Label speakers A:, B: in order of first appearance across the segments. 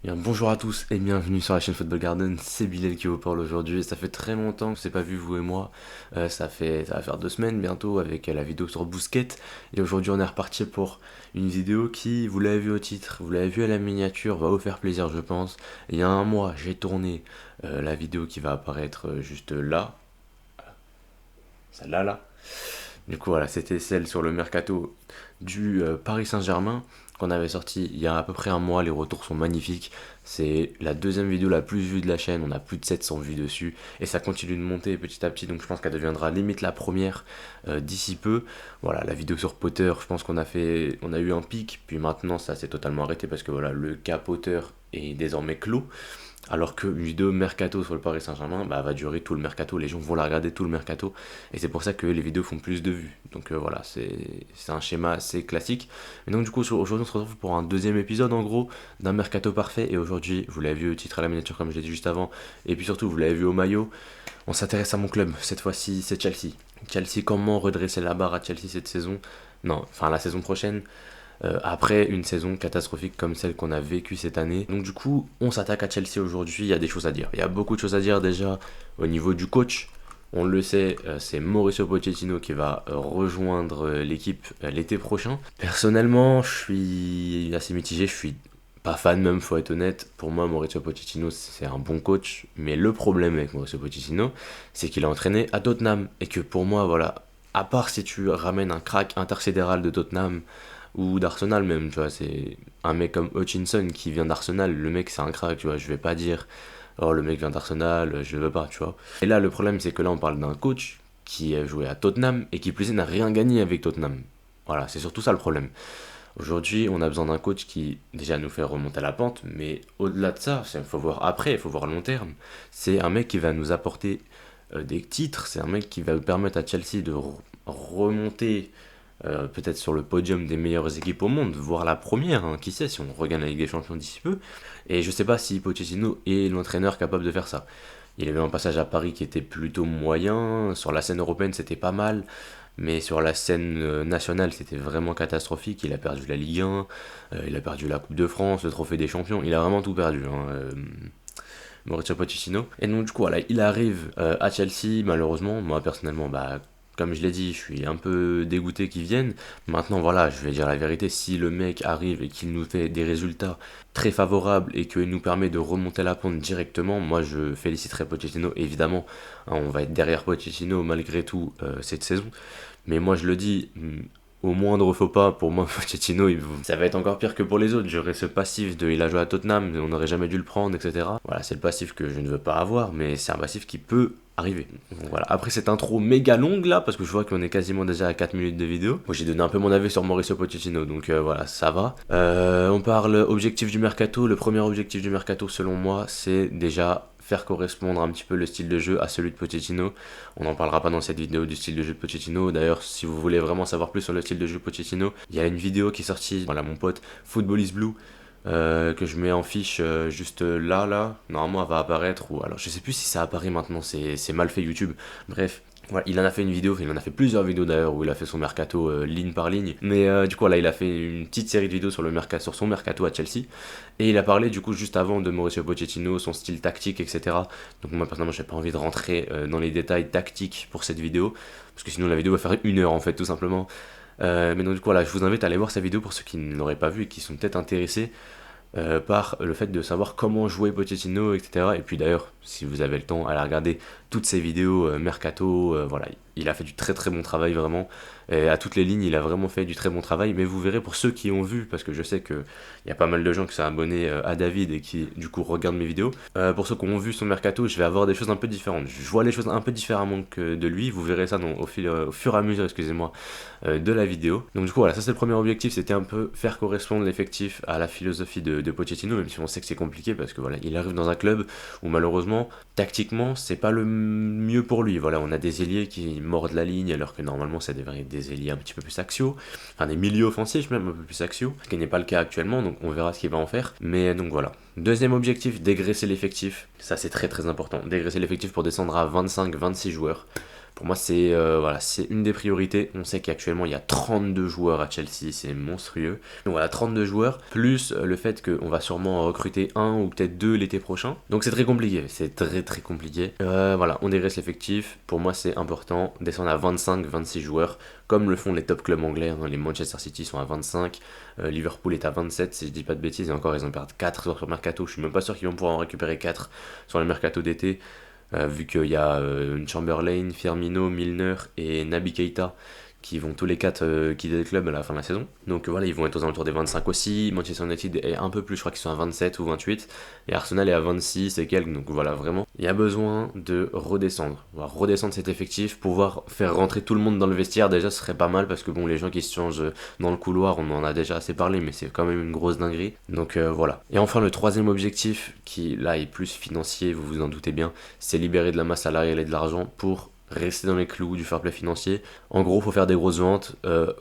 A: Bien, bonjour à tous et bienvenue sur la chaîne Football Garden, c'est Bilal qui vous parle aujourd'hui. Ça fait très longtemps que je ne s'est pas vu vous et moi. Ça va faire 2 semaines bientôt avec la vidéo sur Bousquet. Et aujourd'hui on est reparti pour une vidéo qui, vous l'avez vu au titre, vous l'avez vu à la miniature, va vous faire plaisir je pense. Et il y a un mois j'ai tourné la vidéo qui va apparaître juste là, celle-là là. Du coup voilà, c'était celle sur le mercato du Paris Saint-Germain qu'on avait sorti il y a à peu près un mois. Les retours sont magnifiques. C'est la deuxième vidéo la plus vue de la chaîne. On a plus de 700 vues dessus. Et ça continue de monter petit à petit. Donc je pense qu'elle deviendra limite la première d'ici peu. Voilà, la vidéo sur Potter, je pense on a eu un pic. Puis maintenant, ça s'est totalement arrêté parce que voilà, le cas Potter est désormais clos. Alors qu'une vidéo mercato sur le Paris Saint-Germain va durer tout le mercato, les gens vont la regarder tout le mercato, et c'est pour ça que les vidéos font plus de vues. Donc voilà, c'est un schéma assez classique. Et donc du coup, aujourd'hui on se retrouve pour un deuxième épisode en gros, d'un mercato parfait, et aujourd'hui, vous l'avez vu au titre à la miniature comme je l'ai dit juste avant, et puis surtout vous l'avez vu au maillot, on s'intéresse à mon club, cette fois-ci c'est Chelsea. Chelsea, comment redresser la barre à Chelsea cette saison? Non, enfin la saison prochaine, après une saison catastrophique comme celle qu'on a vécue cette année. Donc du coup, on s'attaque à Chelsea aujourd'hui, il y a des choses à dire. Il y a beaucoup de choses à dire déjà au niveau du coach. On le sait, c'est Mauricio Pochettino qui va rejoindre l'équipe l'été prochain. Personnellement, je suis assez mitigé, je suis pas fan même, faut être honnête. Pour moi, Mauricio Pochettino, c'est un bon coach, mais le problème avec Mauricio Pochettino, c'est qu'il a entraîné à Tottenham, et que pour moi, voilà, à part si tu ramènes un crack intersidéral de Tottenham, ou d'Arsenal même, tu vois, c'est un mec comme Hutchinson qui vient d'Arsenal, le mec c'est un crack, tu vois, je vais pas dire, oh le mec vient d'Arsenal, je le veux pas, tu vois. Et là le problème c'est que là on parle d'un coach qui a joué à Tottenham et qui plus est n'a rien gagné avec Tottenham. Voilà, c'est surtout ça le problème. Aujourd'hui, on a besoin d'un coach qui déjà nous fait remonter à la pente, mais au-delà de ça, il faut voir après, il faut voir long terme. C'est un mec qui va nous apporter des titres, c'est un mec qui va permettre à Chelsea de remonter peut-être sur le podium des meilleures équipes au monde, voire la première, hein, qui sait, si on regagne la Ligue des Champions d'ici peu. Et je sais pas si Pochettino est l'entraîneur capable de faire ça. Il avait un passage à Paris qui était plutôt moyen, sur la scène européenne c'était pas mal, mais sur la scène nationale c'était vraiment catastrophique. Il a perdu la Ligue 1, il a perdu la Coupe de France, le Trophée des Champions, il a vraiment tout perdu, hein, Mauricio Pochettino. Et donc du coup voilà, il arrive à Chelsea, malheureusement, moi personnellement, comme je l'ai dit, je suis un peu dégoûté qu'ils viennent. Maintenant, voilà, je vais dire la vérité, si le mec arrive et qu'il nous fait des résultats très favorables et qu'il nous permet de remonter la pente directement, moi je féliciterai Pochettino, évidemment. Hein, on va être derrière Pochettino malgré tout cette saison. Mais moi je le dis, au moindre faux pas, pour moi, Pochettino, ça va être encore pire que pour les autres. J'aurais ce passif de il a joué à Tottenham, on n'aurait jamais dû le prendre, etc. Voilà, c'est le passif que je ne veux pas avoir, mais c'est un passif qui peut arriver. Donc voilà. Après cette intro méga longue là, parce que je vois qu'on est quasiment déjà à 4 minutes de vidéo, moi j'ai donné un peu mon avis sur Mauricio Pochettino, donc voilà, ça va. On parle objectif du mercato. Le premier objectif du mercato selon moi, c'est déjà faire correspondre un petit peu le style de jeu à celui de Pochettino. On n'en parlera pas dans cette vidéo du style de jeu de Pochettino. D'ailleurs, si vous voulez vraiment savoir plus sur le style de jeu de Pochettino, il y a une vidéo qui est sortie, voilà mon pote Football is Blue, que je mets en fiche juste là, normalement elle va apparaître, ou alors je sais plus si ça apparaît maintenant, c'est mal fait YouTube, bref. Voilà, il en a fait une vidéo, il en a fait plusieurs vidéos d'ailleurs où il a fait son mercato ligne par ligne. Mais du coup là il a fait une petite série de vidéos sur sur son mercato à Chelsea. Et il a parlé du coup juste avant de Mauricio Pochettino, son style tactique, etc. Donc moi personnellement j'ai pas envie de rentrer dans les détails tactiques pour cette vidéo. Parce que sinon la vidéo va faire 1 heure en fait tout simplement. Mais donc du coup voilà, je vous invite à aller voir sa vidéo pour ceux qui ne l'auraient pas vu et qui sont peut-être intéressés par le fait de savoir comment jouer Pochettino, etc. Et puis d'ailleurs, si vous avez le temps, allez regarder toutes ces vidéos mercato, voilà, il a fait du très très bon travail vraiment. Et à toutes les lignes, il a vraiment fait du très bon travail. Mais vous verrez pour ceux qui ont vu, parce que je sais qu'il y a pas mal de gens qui sont abonnés à David et qui du coup regardent mes vidéos. Pour ceux qui ont vu son mercato, je vais avoir des choses un peu différentes. Je vois les choses un peu différemment que de lui. Vous verrez ça au fur et à mesure, excusez-moi, de la vidéo. Donc du coup voilà, ça c'est le premier objectif, c'était un peu faire correspondre l'effectif à la philosophie de Pochettino, même si on sait que c'est compliqué parce que voilà, il arrive dans un club où malheureusement, tactiquement, c'est pas le mieux pour lui. Voilà, on a des ailiers qui mordent la ligne alors que normalement ça devrait être des ailiers un petit peu plus axiaux, enfin des milieux offensifs même un peu plus axiaux, ce qui n'est pas le cas actuellement, donc on verra ce qu'il va en faire. Mais donc voilà. Deuxième objectif, dégraisser l'effectif. Ça c'est très très important. Dégraisser l'effectif pour descendre à 25-26 joueurs. Pour moi, c'est voilà, c'est une des priorités. On sait qu'actuellement, il y a 32 joueurs à Chelsea, c'est monstrueux. Donc voilà, 32 joueurs, plus le fait qu'on va sûrement recruter un ou peut-être deux l'été prochain. Donc c'est très compliqué, c'est très très compliqué. Voilà, on dégraisse l'effectif. Pour moi, c'est important. Descendre à 25-26 joueurs, comme le font les top clubs anglais. Hein. Les Manchester City sont à 25, Liverpool est à 27, si je dis pas de bêtises. Et encore, ils en perdent 4 sur le mercato. Je suis même pas sûr qu'ils vont pouvoir en récupérer 4 sur le mercato d'été. Vu qu'il y a Chamberlain, Firmino, Milner et Naby Keita qui vont tous les 4 quitter le club à la fin de la saison. Donc voilà, ils vont être aux alentours des 25 aussi. Manchester United est un peu plus, je crois qu'ils sont à 27 ou 28. Et Arsenal est à 26 et quelques. Donc voilà, vraiment, il y a besoin de redescendre. On va redescendre cet effectif, pouvoir faire rentrer tout le monde dans le vestiaire. Déjà, ce serait pas mal parce que bon, les gens qui se changent dans le couloir, on en a déjà assez parlé, mais c'est quand même une grosse dinguerie. Donc voilà. Et enfin, le troisième objectif, qui là est plus financier, vous vous en doutez bien, c'est libérer de la masse salariale et de l'argent pour rester dans les clous du fair play financier. En gros, faut faire des grosses ventes.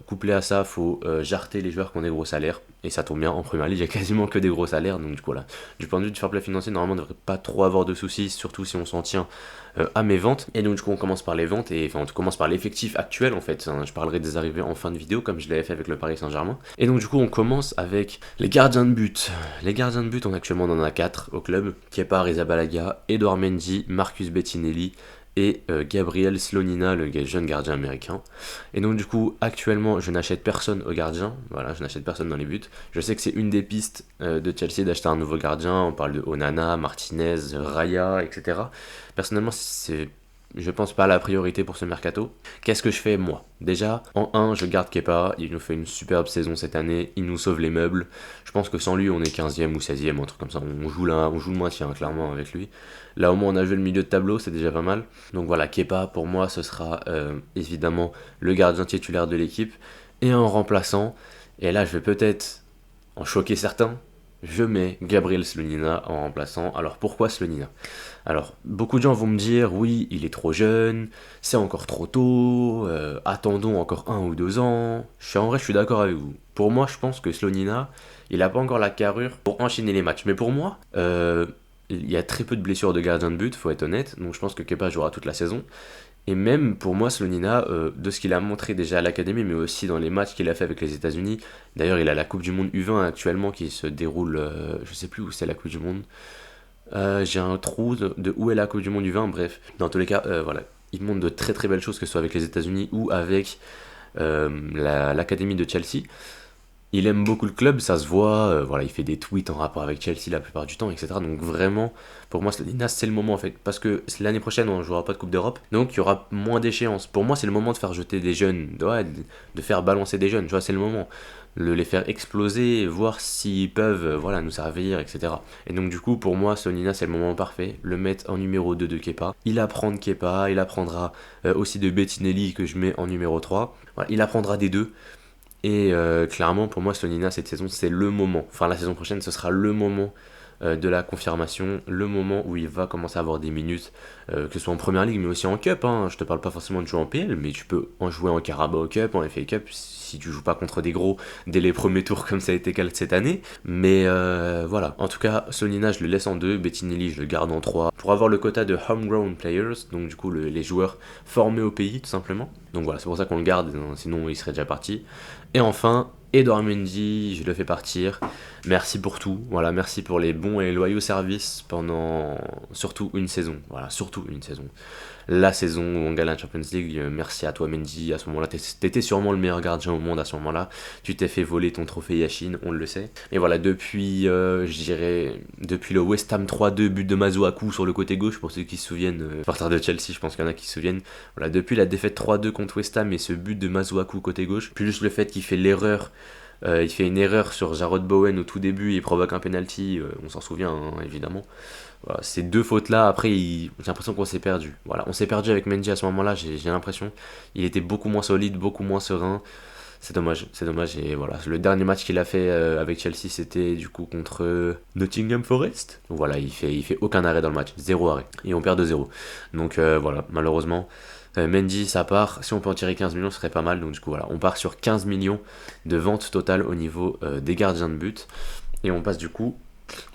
A: Couplé à ça, faut jarter les joueurs qui ont des gros salaires. Et ça tombe bien, en première ligue, il y a quasiment que des gros salaires. Donc du coup, là, du point de vue du fair play financier, normalement, on ne devrait pas trop avoir de soucis, surtout si on s'en tient à mes ventes. Et donc du coup, on commence par les ventes, et enfin, on commence par l'effectif actuel en fait. Hein. Je parlerai des arrivées en fin de vidéo, comme je l'avais fait avec le Paris Saint-Germain. Et donc du coup, on commence avec les gardiens de but. Les gardiens de but, actuellement, on en a 4 au club. Kepa Arrizabalaga, Edouard Mendy, Marcus Bettinelli et Gabriel Slonina, le jeune gardien américain. Et donc du coup, actuellement, je n'achète personne au gardien, voilà, je n'achète personne dans les buts. Je sais que c'est une des pistes de Chelsea d'acheter un nouveau gardien, on parle de Onana, Martinez, Raya, etc. Personnellement, c'est, je pense, pas la priorité pour ce mercato. Qu'est-ce que je fais moi? Déjà, en 1, je garde Kepa, il nous fait une superbe saison cette année, il nous sauve les meubles. Je pense que sans lui, on est 15e ou 16e, un truc comme ça, on joue le moitié, hein, clairement, avec lui. Là, au moins, on a joué le milieu de tableau, c'est déjà pas mal. Donc voilà, Kepa, pour moi, ce sera évidemment le gardien titulaire de l'équipe. Et en remplaçant, et là, je vais peut-être en choquer certains, je mets Gabriel Slonina en remplaçant. Alors pourquoi Slonina? Alors, beaucoup de gens vont me dire, oui, il est trop jeune, c'est encore trop tôt, attendons encore 1 ou 2 ans. En vrai, je suis d'accord avec vous. Pour moi, je pense que Slonina, il n'a pas encore la carrure pour enchaîner les matchs. Mais pour moi, il y a très peu de blessures de gardien de but, faut être honnête. Donc je pense que Kepa jouera toute la saison. Et même pour moi, Slonina, de ce qu'il a montré déjà à l'académie, mais aussi dans les matchs qu'il a fait avec les États-Unis. D'ailleurs, il a la Coupe du Monde U20 actuellement qui se déroule, je sais plus où c'est la Coupe du Monde. J'ai un trou de où est la Coupe du Monde U20, bref. Dans tous les cas, voilà. Il montre de très très belles choses, que ce soit avec les États-Unis ou avec l'académie de Chelsea. Il aime beaucoup le club, ça se voit, voilà, il fait des tweets en rapport avec Chelsea la plupart du temps, etc. Donc vraiment, pour moi, Slonina, c'est le moment en fait. Parce que l'année prochaine, on ne jouera pas de Coupe d'Europe, donc il y aura moins d'échéances. Pour moi, c'est le moment de faire jeter des jeunes, de faire balancer des jeunes, tu vois, c'est le moment. Les faire exploser, voir s'ils peuvent voilà, nous servir, etc. Et donc du coup, pour moi, Slonina, c'est le moment parfait. Le mettre en numéro 2 de Kepa. Il apprend de Kepa, il apprendra aussi de Bettinelli que je mets en numéro 3. Voilà, il apprendra des deux. Et clairement, pour moi, Slonina, cette saison, c'est le moment. Enfin, la saison prochaine, ce sera le moment de la confirmation, le moment où il va commencer à avoir des minutes, que ce soit en première ligue, mais aussi en cup. Hein. Je te parle pas forcément de jouer en PL, mais tu peux en jouer en Carabao Cup, en FA Cup, si tu joues pas contre des gros dès les premiers tours, comme ça a été le cas cette année. Mais voilà. En tout cas, Slonina, je le laisse en 2, Bettinelli, je le garde en 3, pour avoir le quota de homegrown players, donc du coup, les joueurs formés au pays, tout simplement. Donc voilà, c'est pour ça qu'on le garde, sinon il serait déjà parti. Et enfin, Edouard Mendy, je le fais partir. Merci pour tout. Voilà, merci pour les bons et loyaux services pendant surtout une saison. Voilà, surtout une saison. La saison où on gagne la Champions League, merci à toi Mendy. À ce moment-là, t'étais sûrement le meilleur gardien au monde à ce moment-là. Tu t'es fait voler ton trophée Yashin, on le sait. Et voilà, depuis, je dirais, depuis le West Ham 3-2, but de Masuaku sur le côté gauche, pour ceux qui se souviennent, à partir de Chelsea, je pense qu'il y en a qui se souviennent. Voilà, depuis la défaite 3-2 contre West Ham et ce but de Masuaku côté gauche, plus le fait qu'il fait l'erreur. Il fait une erreur sur Jarrod Bowen au tout début, il provoque un penalty, on s'en souvient hein, évidemment. Voilà, ces deux fautes-là, après, j'ai l'impression qu'on s'est perdu. Voilà, on s'est perdu avec Mendy à ce moment-là, j'ai l'impression. Il était beaucoup moins solide, beaucoup moins serein. C'est dommage, c'est dommage. Et voilà, le dernier match qu'il a fait avec Chelsea, c'était du coup contre Nottingham Forest. Donc voilà, il fait aucun arrêt dans le match, 0 arrêt. Et on perd 2-0. Donc voilà, malheureusement. Mendy, ça part. Si on peut en tirer 15 millions, ce serait pas mal. Donc du coup, voilà, on part sur 15 millions de ventes totales au niveau des gardiens de but. Et on passe du coup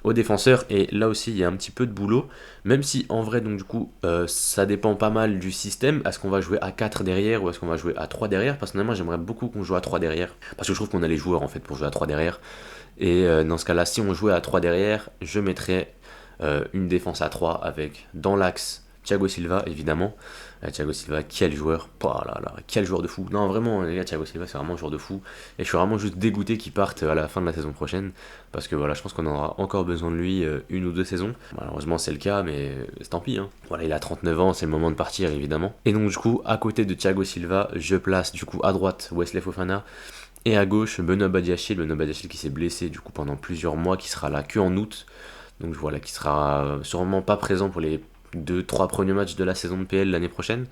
A: aux défenseurs, et là aussi il y a un petit peu de boulot, même si en vrai donc du coup ça dépend pas mal du système. Est-ce qu'on va jouer à 4 derrière ou est-ce qu'on va jouer à 3 derrière? Personnellement j'aimerais beaucoup qu'on joue à 3 derrière, parce que je trouve qu'on a les joueurs en fait pour jouer à 3 derrière, et dans ce cas là si on jouait à 3 derrière, je mettrais une défense à 3 avec dans l'axe Thiago Silva évidemment. Thiago Silva, quel joueur, oh là là, quel joueur de fou. Non, vraiment, les gars, Thiago Silva, c'est vraiment un joueur de fou. Et je suis vraiment juste dégoûté qu'il parte à la fin de la saison prochaine. Parce que voilà, je pense qu'on aura encore besoin de lui une ou deux saisons. Malheureusement, c'est le cas, mais tant pis. Hein. Voilà, il a 39 ans, c'est le moment de partir, évidemment. Et donc, du coup, à côté de Thiago Silva, je place, du coup, à droite, Wesley Fofana. Et à gauche, Benoît Badiachil. Benoît Badiachil qui s'est blessé, du coup, pendant plusieurs mois, qui sera là que en août. Donc voilà, qui sera sûrement pas présent pour les 2-3 premiers matchs de la saison de PL l'année prochaine.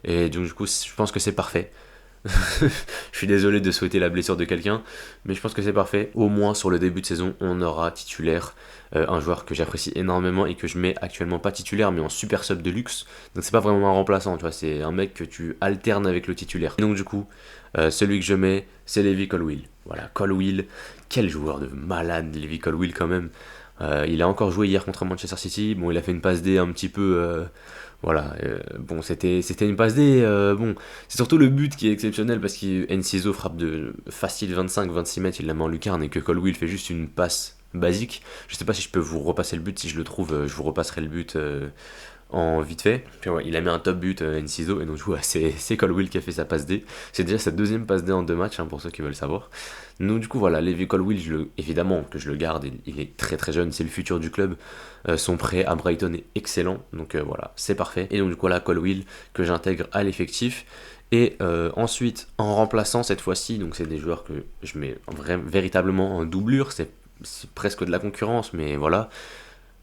A: Et donc du coup, je pense que c'est parfait. Je suis désolé de souhaiter la blessure de quelqu'un, mais je pense que c'est parfait. Au moins sur le début de saison, on aura titulaire un joueur que j'apprécie énormément et que je mets actuellement pas titulaire, mais en super sub de luxe. Donc c'est pas vraiment un remplaçant, tu vois, c'est un mec que tu alternes avec le titulaire. Et donc du coup, celui que je mets, c'est Levi Colwill. Voilà, Colwill, quel joueur de malade, Levi Colwill quand même. Il a encore joué hier contre Manchester City. Bon, il a fait une passe D un petit peu. Voilà. Bon, c'était une passe D. Bon, c'est surtout le but qui est exceptionnel parce que Enciso frappe de facile 25-26 mètres. Il la met en lucarne et que Colwill fait juste une passe basique. Je sais pas si je peux vous repasser le but. Si je le trouve, je vous repasserai le but en vite fait. Puis ouais, il a mis un top but Enciso et donc du coup ouais, c'est Colwill qui a fait sa passe D. C'est déjà sa deuxième passe D en deux matchs hein, pour ceux qui veulent savoir. Donc du coup voilà, Levi Colwill, évidemment que je le garde, il est très très jeune, c'est le futur du club. Son prêt à Brighton est excellent, donc voilà, c'est parfait. Et donc du coup là, Colwill que j'intègre à l'effectif. Et ensuite, en remplaçant cette fois-ci, donc c'est des joueurs que je mets véritablement en doublure, c'est presque de la concurrence, mais voilà.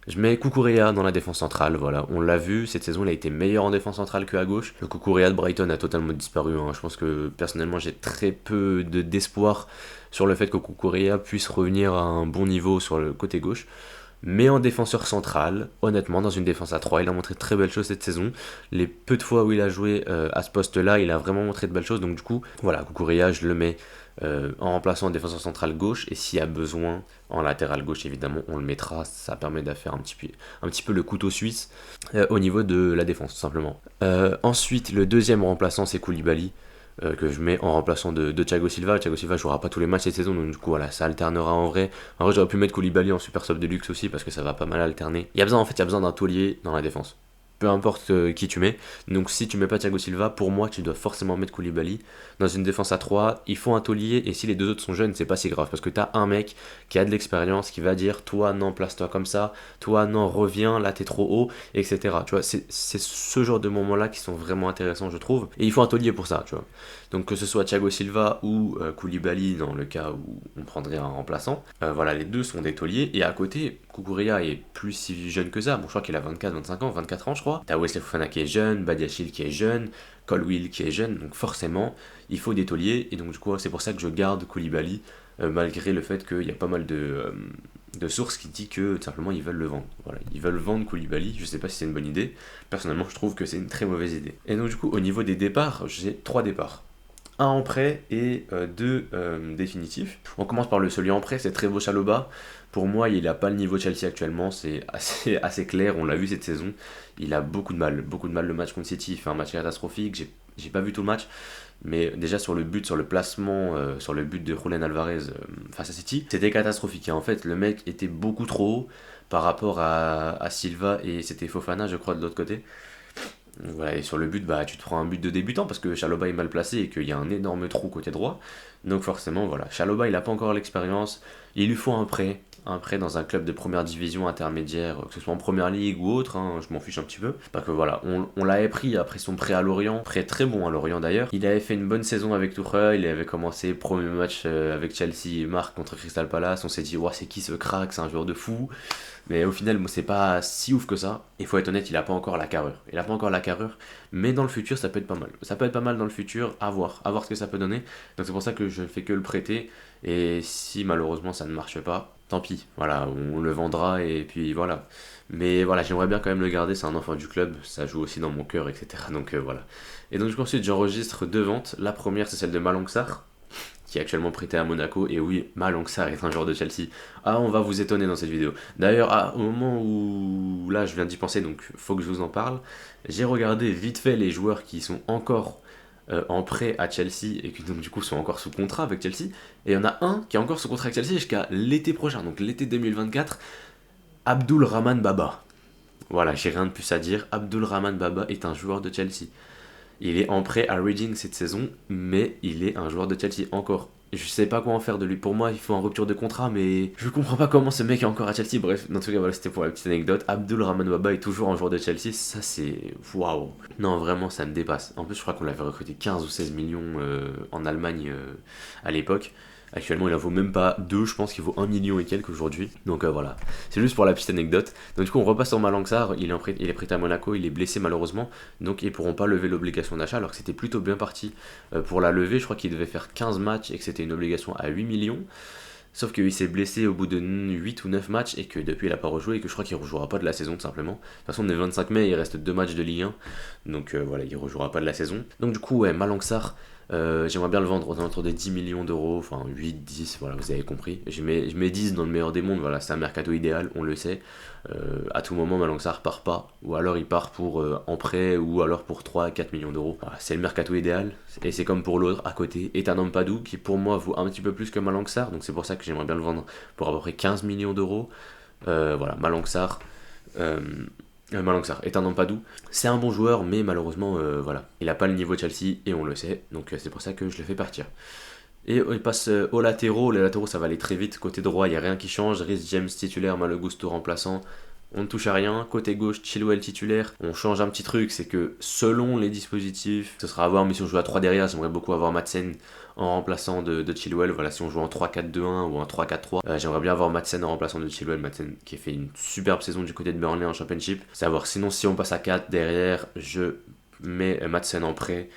A: Je mets Cucurella dans la défense centrale, voilà. On l'a vu, cette saison il a été meilleur en défense centrale qu'à gauche. Le Cucurella de Brighton a totalement disparu. Hein. Je pense que personnellement j'ai très peu d'espoir sur le fait que Cucurella puisse revenir à un bon niveau sur le côté gauche. Mais en défenseur central, honnêtement, dans une défense à 3, il a montré de très belles choses cette saison. Les peu de fois où il a joué à ce poste-là, il a vraiment montré de belles choses. Donc du coup, voilà, Cucurella, je le mets en remplaçant en défenseur central gauche. Et s'il y a besoin, en latéral gauche, évidemment, on le mettra. Ça permet de faire un petit peu le couteau suisse au niveau de la défense, tout simplement. Ensuite, le deuxième remplaçant, c'est Koulibaly. Que je mets en remplaçant de Thiago Silva. Thiago Silva jouera pas tous les matchs cette saison, donc du coup voilà, ça alternera en vrai. En vrai, j'aurais pu mettre Koulibaly en super sub de luxe aussi parce que ça va pas mal alterner. Il y a besoin d'un taulier dans la défense. Peu importe qui tu mets. Donc si tu mets pas Thiago Silva, pour moi tu dois forcément mettre Koulibaly. Dans une défense à 3, il faut un taulier et si les deux autres sont jeunes, c'est pas si grave parce que t'as un mec qui a de l'expérience qui va dire toi non place-toi comme ça, toi non reviens, là t'es trop haut, etc. Tu vois, c'est ce genre de moments là qui sont vraiment intéressants je trouve. Et il faut un taulier pour ça, tu vois. Donc que ce soit Thiago Silva ou Koulibaly dans le cas où on prendrait un remplaçant, voilà les deux sont des tauliers et à côté Cucurella est plus si jeune que ça, bon je crois qu'il a 24-25 ans, 24 ans je crois. T'as Wesley Fofana qui est jeune, Badiachil qui est jeune, Colwill qui est jeune, donc forcément il faut des tauliers et donc du coup c'est pour ça que je garde Koulibaly malgré le fait qu'il y a pas mal de sources qui disent que tout simplement ils veulent le vendre. Voilà, ils veulent vendre Koulibaly, je sais pas si c'est une bonne idée, personnellement je trouve que c'est une très mauvaise idée. Et donc du coup au niveau des départs, j'ai 3 départs. Un en prêt et deux définitifs. On commence par celui en prêt, c'est Trevoh Chalobah. Pour moi, il n'a pas le niveau Chelsea actuellement, c'est assez clair, on l'a vu cette saison. Il a beaucoup de mal le match contre City, il fait un match catastrophique, j'ai pas vu tout le match, mais déjà sur le but, sur le placement, sur le but de Julián Alvarez face à City, c'était catastrophique. Et en fait, le mec était beaucoup trop haut par rapport à Silva et c'était Fofana, je crois, de l'autre côté. Voilà, et sur le but, bah, tu te prends un but de débutant parce que Chalobah est mal placé et qu'il y a un énorme trou côté droit. Donc forcément, voilà, Chalobah, il n'a pas encore l'expérience. Il lui faut un prêt dans un club de première division intermédiaire, que ce soit en première ligue ou autre, hein, je m'en fiche un petit peu. Parce que voilà, on l'avait pris après son prêt à Lorient, prêt très bon à Lorient d'ailleurs. Il avait fait une bonne saison avec Tuchel, il avait commencé premier match avec Chelsea, Marc contre Crystal Palace. On s'est dit, ouais, c'est qui ce crack, c'est un joueur de fou. Mais au final, c'est pas si ouf que ça. Il faut être honnête, il a pas encore la carrure. Il a pas encore la carrure, mais dans le futur, ça peut être pas mal. Ça peut être pas mal dans le futur, à voir ce que ça peut donner. Donc c'est pour ça que je ne fais que le prêter. Et si malheureusement ça ne marche pas, tant pis. Voilà, on le vendra et puis voilà. Mais voilà, j'aimerais bien quand même le garder, c'est un enfant du club, ça joue aussi dans mon cœur, etc. Donc voilà. Et donc ensuite, j'enregistre deux ventes. La première, c'est celle de Malang Sarr, qui est actuellement prêté à Monaco. Et oui, Malang Sarr est un joueur de Chelsea. Ah, on va vous étonner dans cette vidéo. D'ailleurs, au moment où là je viens d'y penser, donc faut que je vous en parle, j'ai regardé vite fait les joueurs qui sont encore en prêt à Chelsea et qui donc du coup sont encore sous contrat avec Chelsea. Et il y en a un qui est encore sous contrat avec Chelsea jusqu'à l'été prochain, donc l'été 2024, Abdul Rahman Baba. Voilà, j'ai rien de plus à dire. Abdul Rahman Baba est un joueur de Chelsea. Il est en prêt à Reading cette saison, mais il est un joueur de Chelsea encore. Je sais pas quoi en faire de lui. Pour moi, il faut en rupture de contrat, mais je comprends pas comment ce mec est encore à Chelsea. Bref, dans tout cas, voilà, c'était pour la petite anecdote. Abdul Rahman Baba est toujours un joueur de Chelsea. Ça, c'est waouh. Non, vraiment, ça me dépasse. En plus, je crois qu'on l'avait recruté 15 ou 16 millions en Allemagne à l'époque. Actuellement, il en vaut même pas 2, je pense qu'il vaut 1 million et quelques aujourd'hui. Donc voilà, c'est juste pour la petite anecdote. Donc du coup, on repasse sur Malang Sarr, il est prêté à Monaco, il est blessé malheureusement, donc ils pourront pas lever l'obligation d'achat, alors que c'était plutôt bien parti pour la lever. Je crois qu'il devait faire 15 matchs et que c'était une obligation à 8 millions. Sauf qu'il s'est blessé au bout de 8 ou 9 matchs et que depuis il n'a pas rejoué et que je crois qu'il ne rejouera pas de la saison tout simplement. De toute façon on est 25 mai, il reste 2 matchs de Ligue 1, donc voilà, il ne rejouera pas de la saison. Donc du coup, ouais, Malang Sarr, j'aimerais bien le vendre aux alentours des 10 millions d'euros, enfin 8, 10, voilà, vous avez compris. Je mets 10 dans le meilleur des mondes, voilà, c'est un mercato idéal, on le sait. À tout moment, Malang Sarr part pas, ou alors il part pour en prêt, ou alors pour 3 à 4 millions d'euros. Voilà, c'est le mercato idéal, et c'est comme pour l'autre à côté, Ethan Ampadu, qui pour moi vaut un petit peu plus que Malang Sarr, donc c'est pour ça que j'aimerais bien le vendre pour à peu près 15 millions d'euros. Voilà, Malang Sarr. Malang Sarr est un Ampadu. C'est un bon joueur, mais malheureusement, voilà, il n'a pas le niveau de Chelsea et on le sait, donc c'est pour ça que je le fais partir. Et il passe aux latéraux. Les latéraux, ça va aller très vite. Côté droit, il n'y a rien qui change. Rhys James titulaire, Malo Gusto remplaçant. On ne touche à rien. Côté gauche, Chilwell titulaire. On change un petit truc, c'est que selon les dispositifs, ce sera à voir, mais si on joue à 3 derrière, j'aimerais beaucoup avoir Madsen en remplaçant de Chilwell. Voilà, si on joue en 3-4-2-1 ou en 3-4-3, j'aimerais bien avoir Madsen en remplaçant de Chilwell. Madsen qui a fait une superbe saison du côté de Burnley en Championship. C'est à voir. Sinon, si on passe à 4 derrière, je mets Madsen en prêt.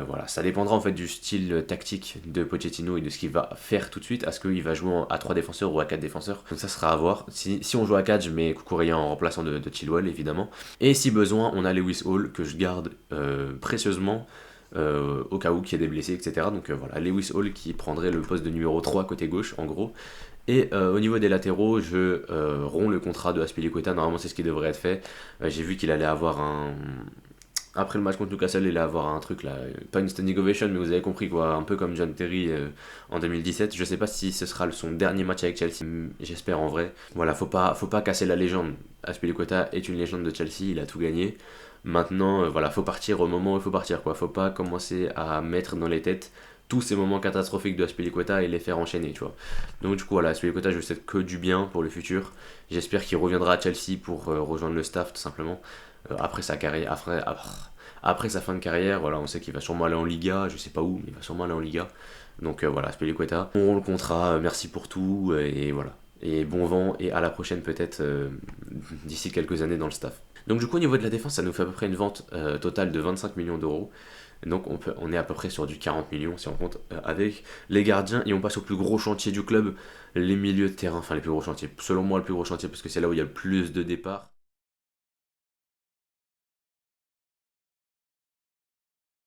A: Voilà, ça dépendra en fait du style tactique de Pochettino et de ce qu'il va faire tout de suite. Est-ce qu'il va jouer à 3 défenseurs ou à 4 défenseurs? Donc ça sera à voir. Si on joue à 4, je mets Cucurella en remplaçant de Chilwell évidemment. Et si besoin, on a Lewis Hall que je garde précieusement au cas où il y ait des blessés, etc. Donc voilà, Lewis Hall qui prendrait le poste de numéro 3 côté gauche en gros. Et au niveau des latéraux, je romps le contrat de Azpilicueta. Normalement, c'est ce qui devrait être fait. J'ai vu qu'il allait avoir après le match contre Newcastle, il allait avoir un truc là, pas une standing ovation, mais vous avez compris quoi, un peu comme John Terry en 2017. Je sais pas si ce sera son dernier match avec Chelsea, j'espère en vrai. Voilà, faut pas casser la légende. Azpilicueta est une légende de Chelsea, il a tout gagné. Maintenant, voilà, faut partir au moment où il faut partir quoi. Faut pas commencer à mettre dans les têtes tous ces moments catastrophiques de Azpilicueta et les faire enchaîner, tu vois. Donc du coup voilà, Azpilicueta, je lui souhaite que du bien pour le futur. J'espère qu'il reviendra à Chelsea pour rejoindre le staff tout simplement. Après sa carrière, après sa fin de carrière, voilà, on sait qu'il va sûrement aller en Liga, je sais pas où, mais il va sûrement aller en Liga. Donc voilà, Azpilicueta, on rend le contrat, merci pour tout, et voilà. Et bon vent, et à la prochaine peut-être d'ici quelques années dans le staff. Donc du coup au niveau de la défense, ça nous fait à peu près une vente totale de 25 millions d'euros. Donc on est à peu près sur du 40 millions si on compte avec les gardiens, et on passe au plus gros chantier du club, les milieux de terrain, enfin les plus gros chantiers. Selon moi le plus gros chantier parce que c'est là où il y a le plus de départs.